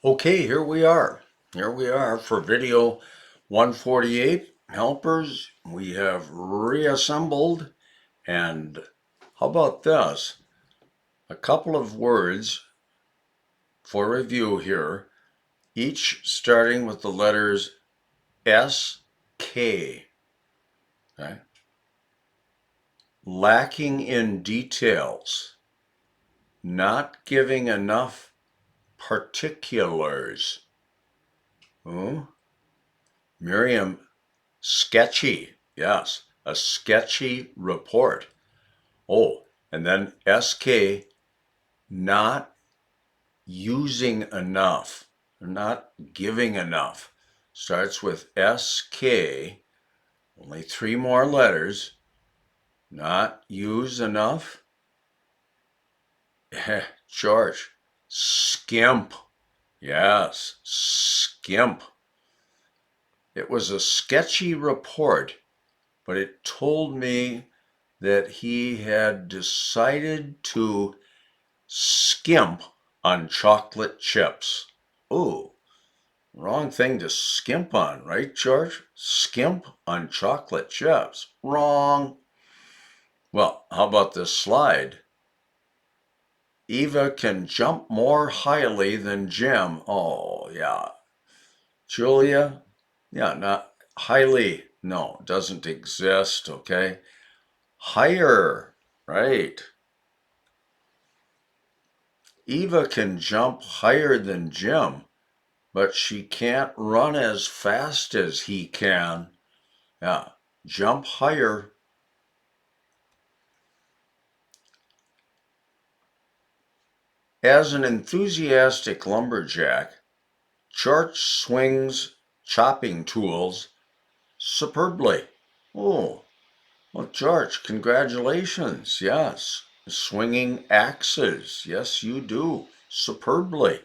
Okay, here we are. Here we are for video 148. Helpers, we have reassembled. And how about this? A couple of words for review here, each starting with the letters S, K. Okay? Lacking in details, not giving enough particulars. Oh, Miriam, sketchy. Yes, a sketchy report. Oh, and then SK, not using enough, not giving enough. Starts with SK, only three more letters. Not use enough. George, skimp. Yes, skimp. It was a sketchy report, but it told me that he had decided to skimp on chocolate chips. Ooh, wrong thing to skimp on, right, George? Skimp on chocolate chips. Wrong. Well, how about this slide? Eva can jump more highly than Jim. Oh, yeah. Julia? Yeah, not highly. No, doesn't exist, okay? Higher, right? Eva can jump higher than Jim, but she can't run as fast as he can. Yeah, jump higher. As an enthusiastic lumberjack, George swings chopping tools superbly. Oh, well, George, congratulations. Yes, swinging axes. Yes, you do. Superbly.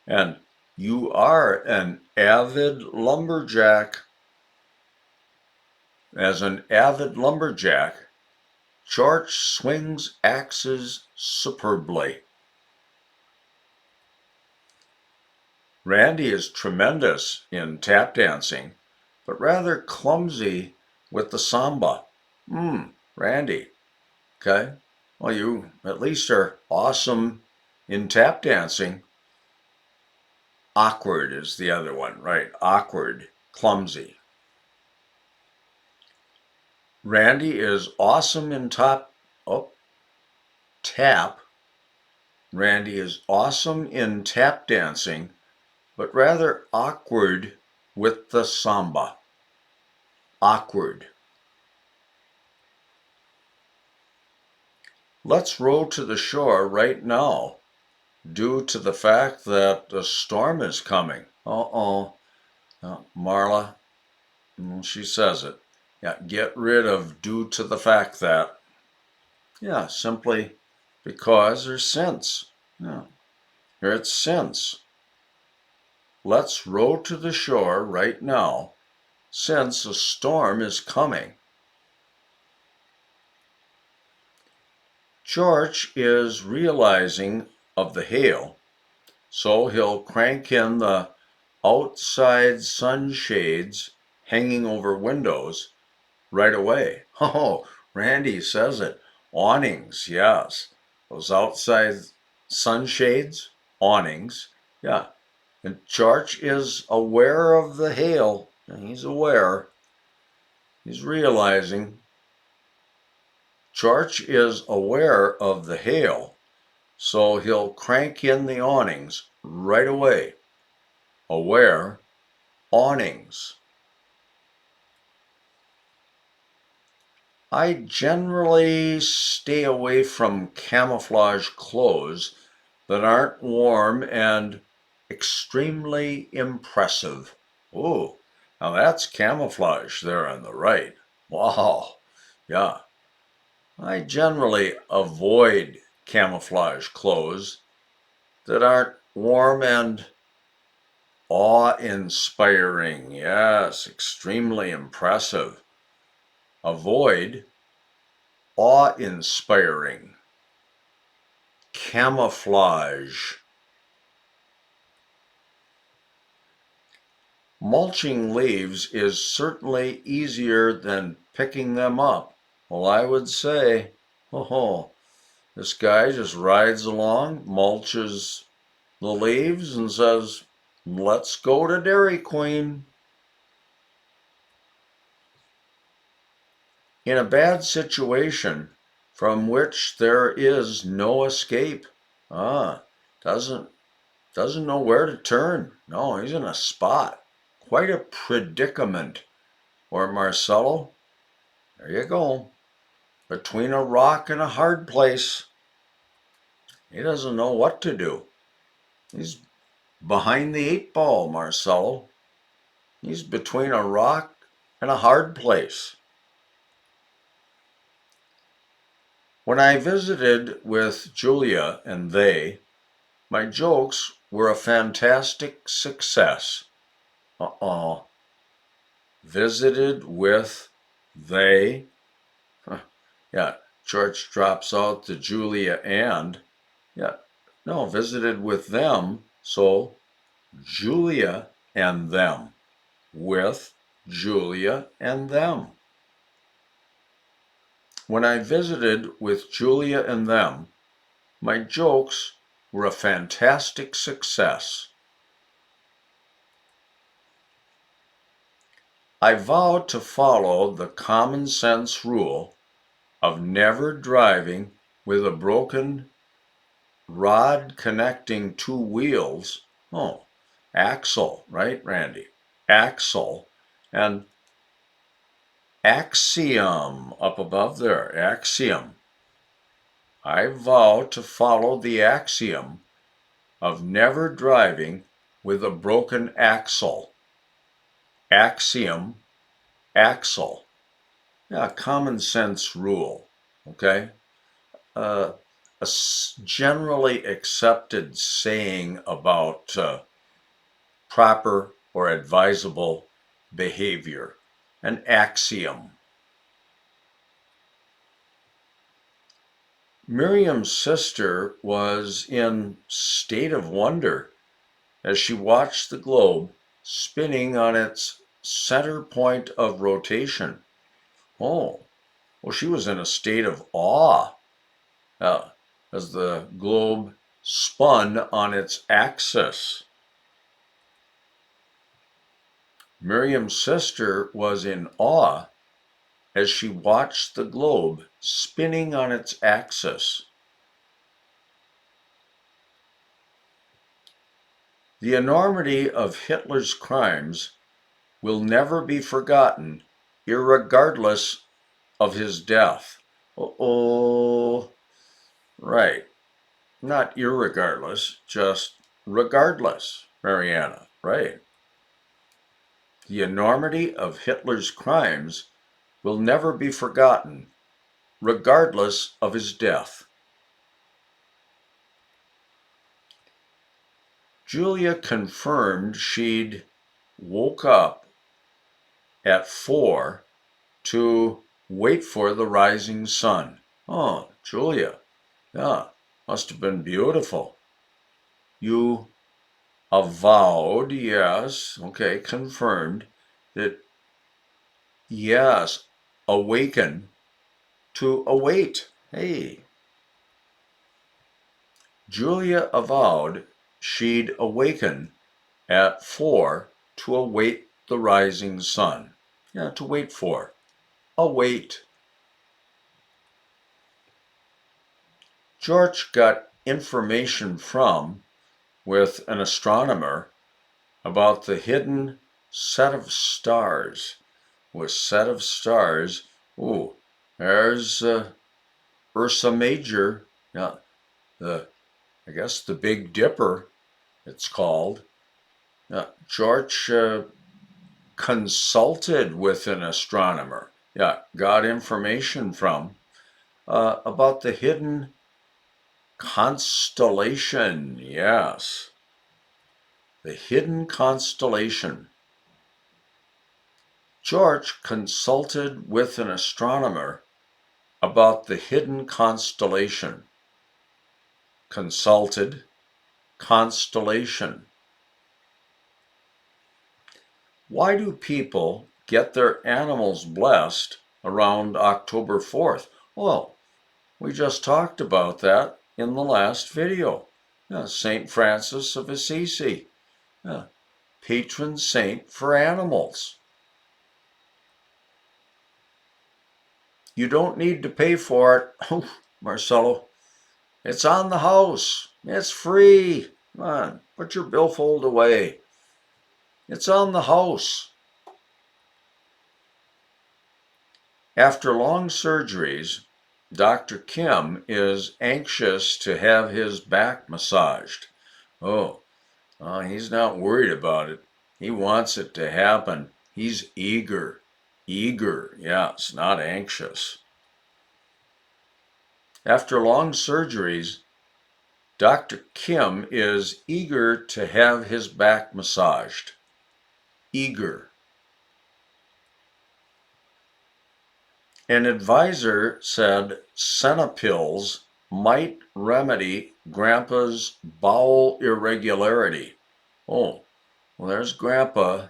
And you are an avid lumberjack. As an avid lumberjack, George swings axes superbly. Randy is tremendous in tap dancing, but rather clumsy with the samba. Randy. Okay. Well, you at least are awesome in tap dancing. Awkward is the other one, right? Awkward, clumsy. Randy is awesome in tap. Randy is awesome in tap dancing, but rather awkward with the samba. Awkward. Let's row to the shore right now, due to the fact that a storm is coming. Uh-oh. Marla, she says it. Yeah, get rid of due to the fact that. Yeah, simply because or since. Yeah. Here it's since. Let's row to the shore right now, since a storm is coming. George is realizing of the hail, so he'll crank in the outside sunshades hanging over windows right away. Oh, Randy says it. Awnings, yes. Those outside sunshades, awnings, yeah. And George is aware of the hail. He's aware. He's realizing. George is aware of the hail, so he'll crank in the awnings right away. Aware, awnings. I generally stay away from camouflage clothes that aren't warm and extremely impressive. Ooh, now that's camouflage there on the right. Wow, yeah. I generally avoid camouflage clothes that aren't warm and awe-inspiring. Yes, extremely impressive. Avoid awe-inspiring. Camouflage. Mulching leaves is certainly easier than picking them up. Well, I would say, oh, this guy just rides along, mulches the leaves, and says, let's go to Dairy Queen. In a bad situation from which there is no escape. Doesn't know where to turn. No, he's in a spot. Quite a predicament. Or Marcelo, there you go. Between a rock and a hard place. He doesn't know what to do. He's behind the 8 ball, Marcelo. He's between a rock and a hard place. When I visited with Julia and they, my jokes were a fantastic success. Visited with they. Yeah, George drops out the Julia and. Yeah, no, visited with them. So Julia and them. With Julia and them. When I visited with Julia and them, my jokes were a fantastic success. I vowed to follow the common sense rule of never driving with a broken rod connecting 2 wheels. Oh, axle, right, Randy? Axle and axiom up above there, axiom. I vow to follow the axiom of never driving with a broken axle. Axiom, axle. Yeah, common sense rule, okay? A generally accepted saying about proper or advisable behavior, an axiom. Miriam's sister was in state of wonder as she watched the globe spinning on its center point of rotation. Oh, well, she was in a state of awe as the globe spun on its axis. Miriam's sister was in awe as she watched the globe spinning on its axis. The enormity of Hitler's crimes will never be forgotten, irregardless of his death. Oh, right. Not irregardless, just regardless, Mariana, right. The enormity of Hitler's crimes will never be forgotten, regardless of his death. Julia confirmed she'd woke up at 4 to wait for the rising sun. Oh, Julia, yeah, must have been beautiful. You avowed, yes, okay, confirmed that, yes, awaken to await. Hey. Julia avowed she'd awaken at 4 to await the rising sun. Yeah, to wait for. Await. George got information from, with an astronomer, about the hidden set of stars. With set of stars, ooh, there's Ursa Major, yeah, I guess the Big Dipper, it's called. George consulted with an astronomer, yeah, got information from about the hidden constellation, yes. The hidden constellation. George consulted with an astronomer about the hidden constellation. Consulted, constellation. Why do people get their animals blessed around October 4th? Well, we just talked about that in the last video. St. Francis of Assisi, patron saint for animals. You don't need to pay for it. Oh, Marcelo, it's on the house. It's free. Come on, put your billfold away. It's on the house. After long surgeries, Dr. Kim is anxious to have his back massaged. Oh, he's not worried about it. He wants it to happen. He's eager. Eager, yes, not anxious. After long surgeries, Dr. Kim is eager to have his back massaged. Eager. An advisor said senna pills might remedy Grandpa's bowel irregularity. Oh, well, there's Grandpa.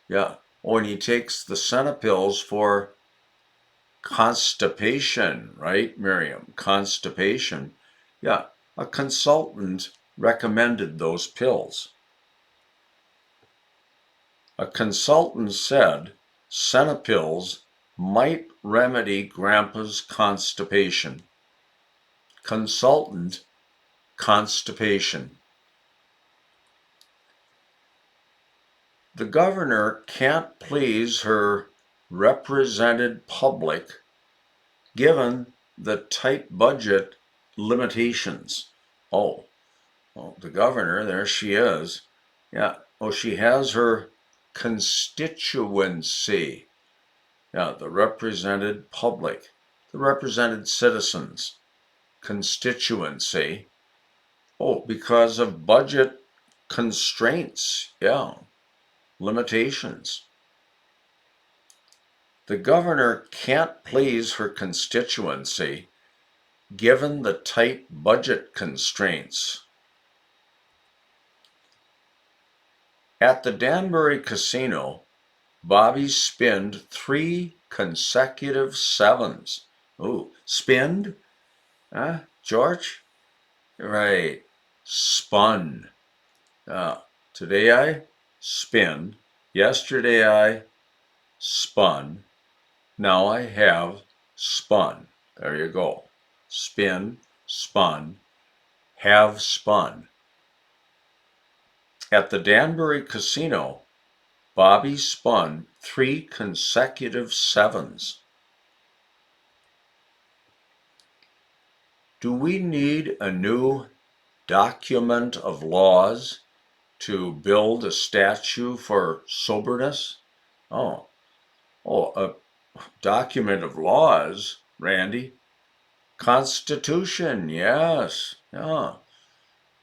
Yeah. Oh, and he takes the senna pills for constipation, right, Miriam? Constipation. Yeah. A consultant recommended those pills. A consultant said senna pills might remedy Grandpa's constipation. Consultant, constipation. The governor can't please her represented public given the tight budget limitations. Oh, well, the governor, there she is. Yeah, oh, she has her constituency. Yeah, the represented public, the represented citizens, constituency. Oh, because of budget constraints. Yeah, limitations. The governor can't please her constituency given the tight budget constraints. At the Danbury Casino, Bobby spinned 3 consecutive sevens. Oh, spinned? Huh, George? Right. Spun. Today I spin. Yesterday I spun. Now I have spun. There you go. Spin, spun, have spun. At the Danbury Casino, Bobby spun 3 consecutive sevens. Do we need a new document of laws to build a statue for soberness? Oh, a document of laws, Randy. Constitution, yes. Yeah.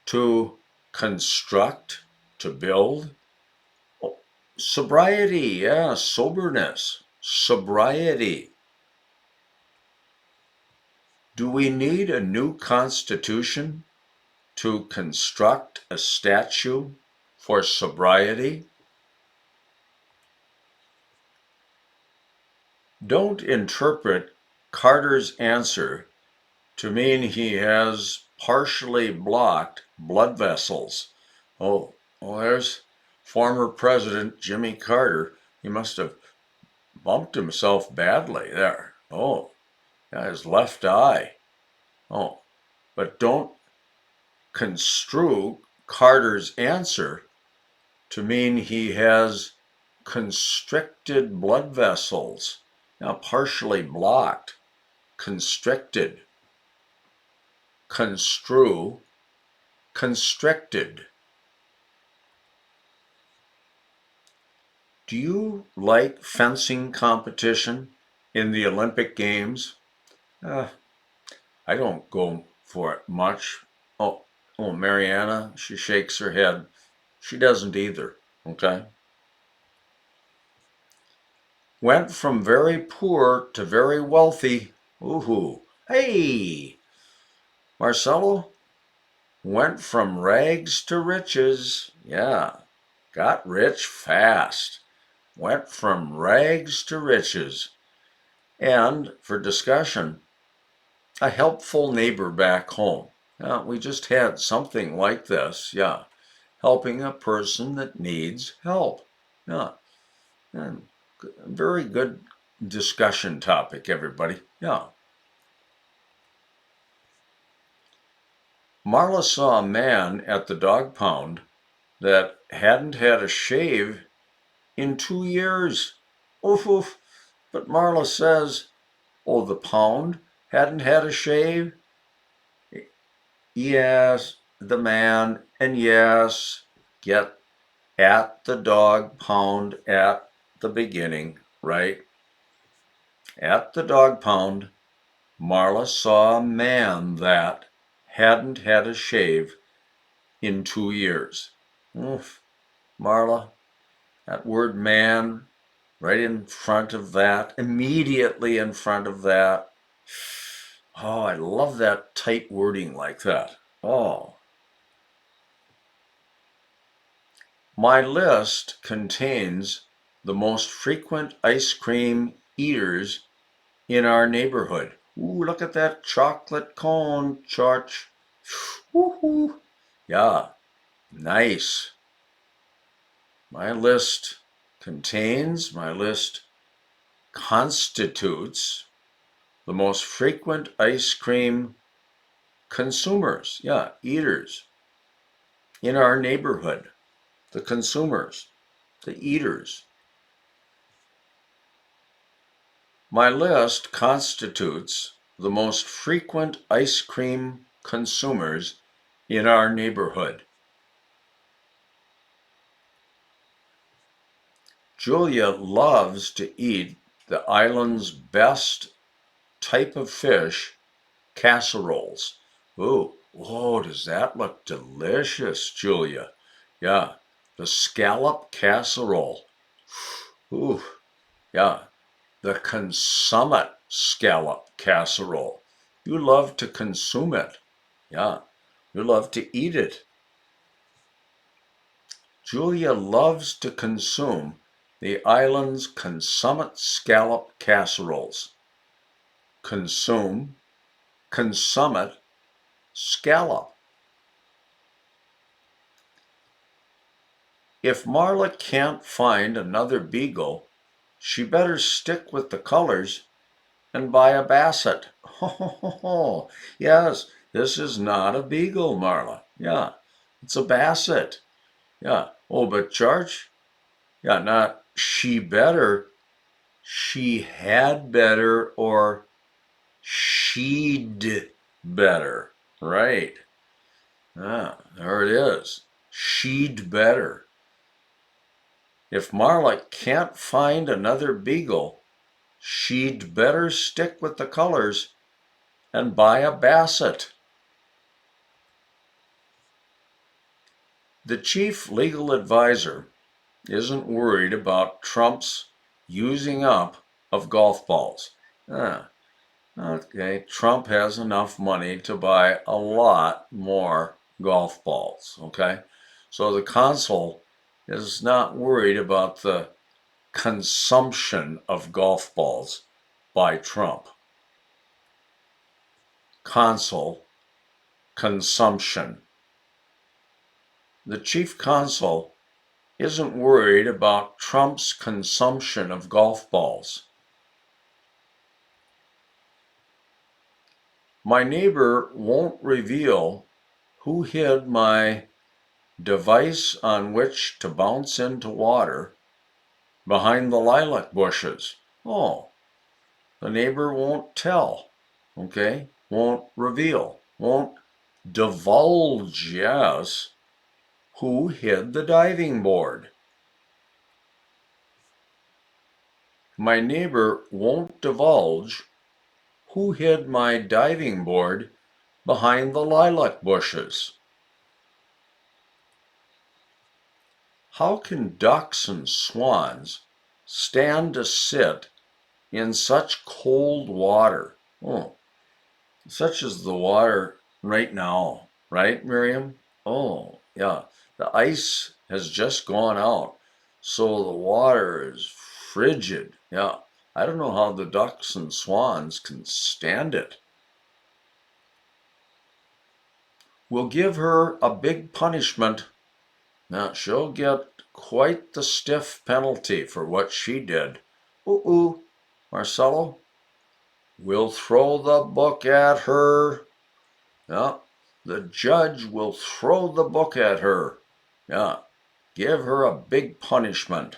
To construct, to build. Oh, sobriety, yeah, soberness, sobriety. Do we need a new constitution to construct a statue for sobriety? Don't interpret Carter's answer to mean he has partially blocked blood vessels. Oh, there's former President Jimmy Carter. He must have bumped himself badly there. Oh, his left eye. Oh, but don't construe Carter's answer to mean he has constricted blood vessels. Now, partially blocked, constricted. Construe, constricted. Do you like fencing competition in the Olympic Games? I don't go for it much. Oh, Mariana, she shakes her head. She doesn't either, okay? Went from very poor to very wealthy. Ooh, hey! Marcelo went from rags to riches. Yeah, got rich fast. went from rags to riches. And for discussion, a helpful neighbor back home. We just had something like this, yeah, helping a person that needs help. Yeah, and very good discussion topic, everybody. Yeah. Marla saw a man at the dog pound that hadn't had a shave in 2 years. Oof, oof. But Marla says, oh, the pound hadn't had a shave? Yes, the man, and yes, get at the dog pound at the beginning, right? At the dog pound, Marla saw a man that hadn't had a shave in 2 years. Oof, Marla, that word man right in front of that, immediately in front of that. Oh, I love that tight wording like that. Oh. My list contains the most frequent ice cream eaters in our neighborhood. Ooh, look at that chocolate cone, Church. Woohoo. Yeah, nice. My list constitutes the most frequent ice cream consumers, yeah, eaters in our neighborhood. The consumers, the eaters. My list constitutes the most frequent ice cream consumers in our neighborhood. Julia loves to eat the island's best type of fish, casseroles. Ooh, whoa, does that look delicious, Julia? Yeah, the scallop casserole. Ooh, yeah, the consummate scallop casserole. You love to consume it. Yeah, you love to eat it. Julia loves to consume the island's consummate scallop casseroles. Consume, consummate, scallop. If Marla can't find another beagle, she better stick with the colors and buy a basset. Oh, yes, this is not a beagle, Marla. Yeah, it's a basset. Yeah. Oh, but George, yeah, not she better, she had better, or she'd better. Right. Ah, there it is. She'd better. If Marla can't find another beagle, she'd better stick with the colors and buy a basset. The chief legal advisor isn't worried about Trump's using up of golf balls. Okay, Trump has enough money to buy a lot more golf balls. Okay, so the consul is not worried about the consumption of golf balls by Trump. Consul, consumption. The chief consul isn't worried about Trump's consumption of golf balls. My neighbor won't reveal who hid my device on which to bounce into water behind the lilac bushes. Oh, the neighbor won't tell, okay? Won't reveal, won't divulge, yes, who hid the diving board. My neighbor won't divulge who hid my diving board behind the lilac bushes. How can ducks and swans stand to sit in such cold water? Oh, such as the water right now, right, Miriam? Oh, yeah. The ice has just gone out. so the water is frigid. Yeah, I don't know how the ducks and swans can stand it. We'll give her a big punishment. Now, she'll get quite the stiff penalty for what she did. Ooh, Marcelo, we'll throw the book at her. Yeah, the judge will throw the book at her. Yeah, give her a big punishment.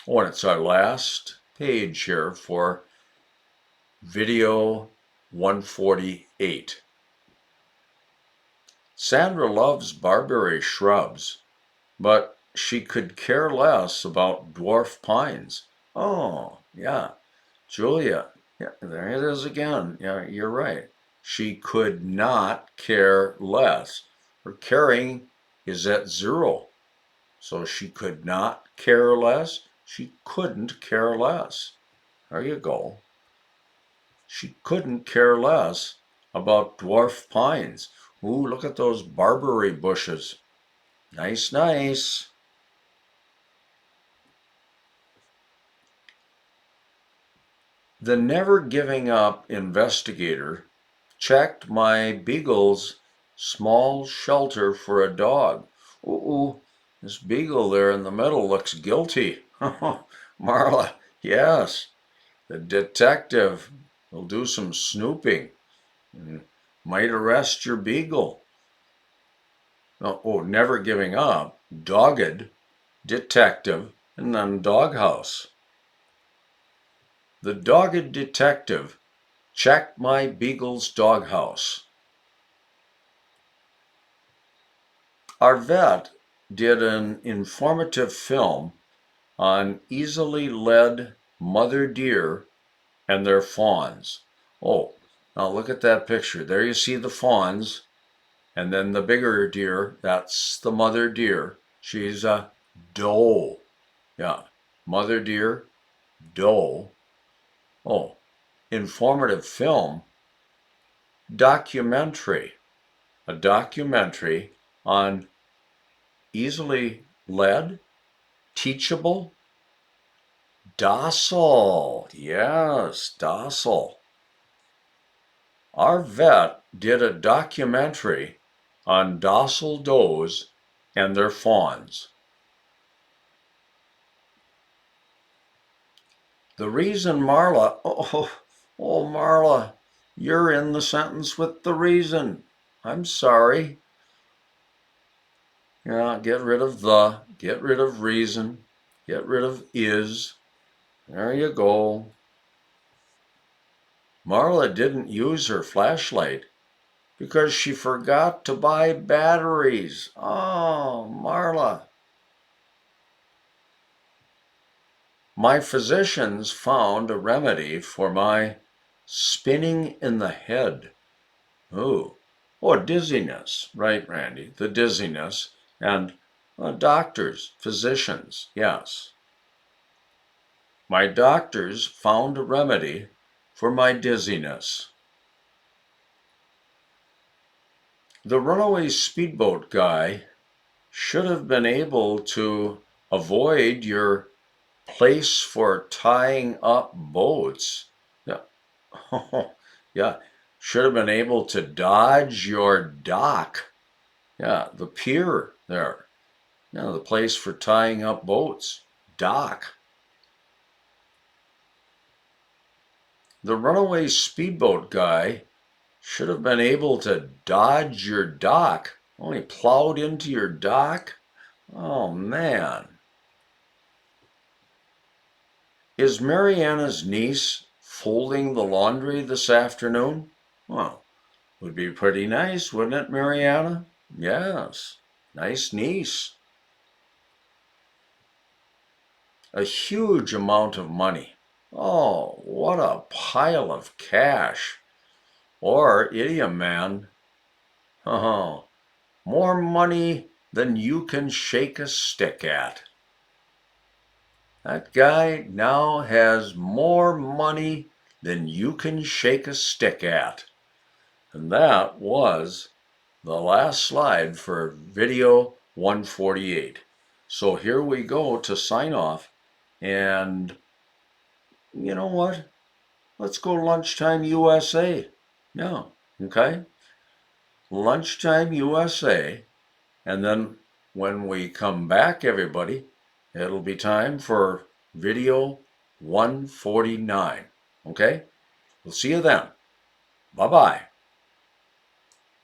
Oh, and it's our last page here for video 148. Sandra loves barberry shrubs, but she could care less about dwarf pines. Oh, yeah, Julia, yeah, there it is again. Yeah, you're right. She could not care less. Her caring is at 0. So she could not care less. She couldn't care less. There you go. She couldn't care less about dwarf pines. Ooh, look at those barberry bushes. Nice, nice. The never giving up investigator checked my beagle's small shelter for a dog. Ooh, this beagle there in the middle looks guilty. Marla, yes, the detective will do some snooping and might arrest your beagle. Oh, never giving up, dogged, detective, and then doghouse. The dogged detective checked my beagle's doghouse. Our vet did an informative film on easily led mother deer and their fawns. Oh, now look at that picture. There you see the fawns, and then the bigger deer, that's the mother deer. She's a doe. Yeah, mother deer, doe. Oh, informative film, documentary. A documentary on easily led, teachable, docile. Yes, docile. Our vet did a documentary on docile does and their fawns. The reason Marla, Marla, you're in the sentence with the reason. I'm sorry. Yeah, get rid of the, get rid of reason, get rid of is. There you go. Marla didn't use her flashlight because she forgot to buy batteries. Oh, Marla. My physicians found a remedy for my spinning in the head. Oh, dizziness. Right, Randy, the dizziness. And doctors, physicians, yes. My doctors found a remedy for my dizziness. The runaway speedboat guy should have been able to avoid your place for tying up boats. Yeah. Yeah. Should have been able to dodge your dock. Yeah, the pier there. Yeah, the place for tying up boats. Dock. The runaway speedboat guy should have been able to dodge your dock. Only plowed into your dock? Oh, man. Is Mariana's niece folding the laundry this afternoon? Well, would be pretty nice, wouldn't it, Mariana? Yes. Nice niece. A huge amount of money. Oh, what a pile of cash. Or idiom man. Oh, more money than you can shake a stick at. That guy now has more money than you can shake a stick at. And that was the last slide for video 148. So here we go to sign off. And you know what? Let's go lunchtime USA. Yeah, okay. Lunchtime USA. And then when we come back, everybody, it'll be time for video 149. Okay? We'll see you then. Bye bye.